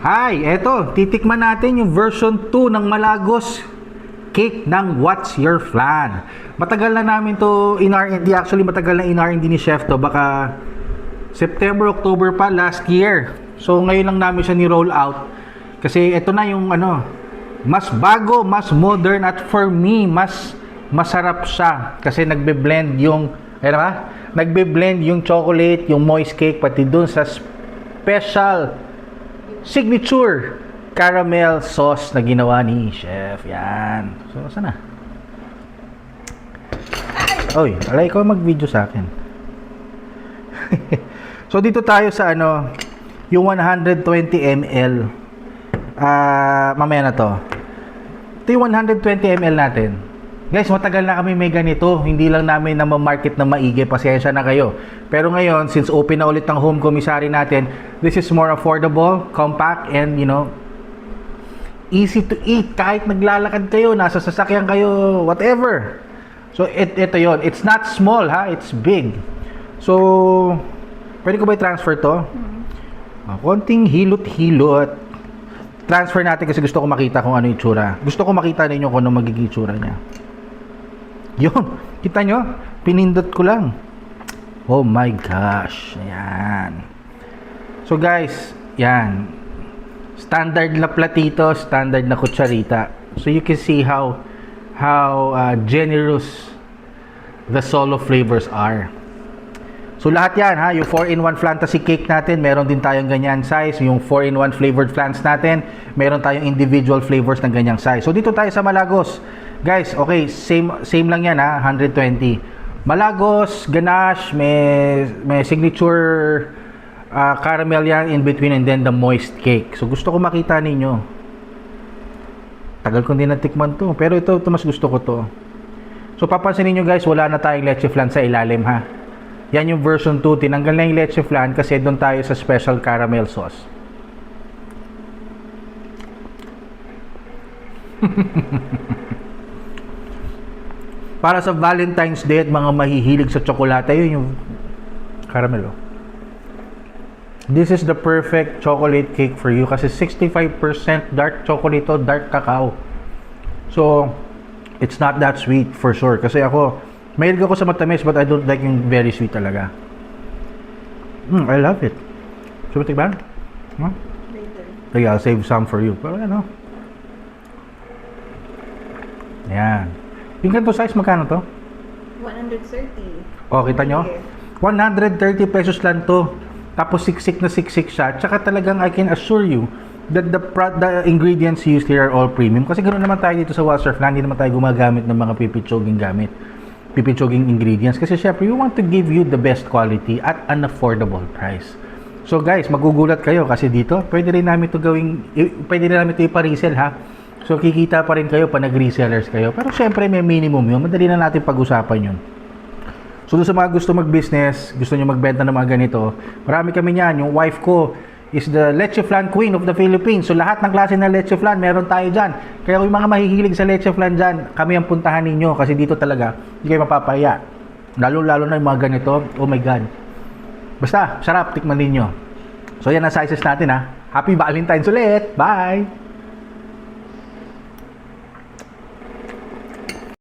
Hi, eto, titikman natin yung version 2 ng Malagos cake ng What's Your Flan. Matagal na namin to in R&D, actually matagal na in R&D ni Chef to, baka September, October pa last year. So ngayon lang namin siya ni-roll out kasi ito na yung mas bago, mas modern at for me, mas masarap siya kasi nagbe-blend yung nagbe-blend yung chocolate, yung moist cake pati dun sa special signature caramel sauce na ginawa ni Chef. Yan. So, saan na? Oy, alay ko mag-video sa akin. So, dito tayo sa yung 120 ml. Mamaya na to. Ito yung 120 ml natin. Guys, matagal na kami may ganito. Hindi lang namin na ma-market na maigi. Pasensya na kayo. Pero ngayon, since open na ulit ang home commissary natin, this is more affordable, compact, and easy to eat. Kahit naglalakad kayo, nasa sasakyan kayo, whatever. So, ito yon. It's not small, ha? It's big. So, pwede ko ba i-transfer to? Konting hilot-hilot. Transfer natin kasi gusto ko makita kung ano yung itsura. Gusto ko makita ninyo kung ano magiging itsura niya. Yun, kita nyo? Pinindot ko lang. Oh my gosh. Ayan. So guys, yan. Standard na platito, standard na kutsarita. So you can see how generous the solo flavors are. So lahat yan ha, yung 4-in-1 fantasy cake natin, meron din tayong ganyan size. Yung 4-in-1 flavored flans natin, meron tayong individual flavors ng ganyang size. So dito tayo sa Malagos. Guys, okay, same lang yan ha, 120. Malagos, ganache, may signature caramel yan in between and then the moist cake. So gusto ko makita ninyo. Tagal ko din natikman to, pero ito mas gusto ko to. So papansinin niyo guys, wala na tayong leche flan sa ilalim ha. Yan yung version 2, tinanggal na yung leche flan kasi doon tayo sa special caramel sauce. Para sa Valentine's Day at mga mahihilig sa tsokolate, yun yung caramel. This is the perfect chocolate cake for you kasi 65% dark chocolate o dark cacao. So, it's not that sweet for sure. Kasi ako, mahilig ako sa matamis but I don't like yung very sweet talaga. I love it. So, matikban? Huh? Later. Okay, I'll save some for you. Pero Ayan. Yung ganito size, magkano to? 130. O, kita nyo? 130 pesos lang to. Tapos siksik na siksik siya. Tsaka talagang I can assure you that the ingredients used here are all premium. Kasi ganoon naman tayo dito sa What's Your Flan. Hindi naman tayo gumagamit ng mga pipitsoging ingredients. Kasi syempre, we want to give you the best quality at an affordable price. So guys, magugulat kayo kasi dito, pwede rin namin ito ipa-resell ha. So, kikita pa rin kayo pa nag-resellers kayo. Pero syempre, may minimum yun. Madali na natin pag-usapan yun. So, doon sa mga gusto mag-business, gusto nyo magbenta ng mga ganito, marami kami niyan. Yung wife ko is the leche flan queen of the Philippines. So, lahat ng klase ng leche flan, meron tayo dyan. Kaya kung yung mga mahihilig sa leche flan dyan, kami ang puntahan ninyo. Kasi dito talaga, hindi kayo mapapaya. Lalo na yung mga ganito. Oh my God. Basta, sarap. Tikman ninyo. So, yan ang sizes natin ha. Happy Valentine's ulit. Bye!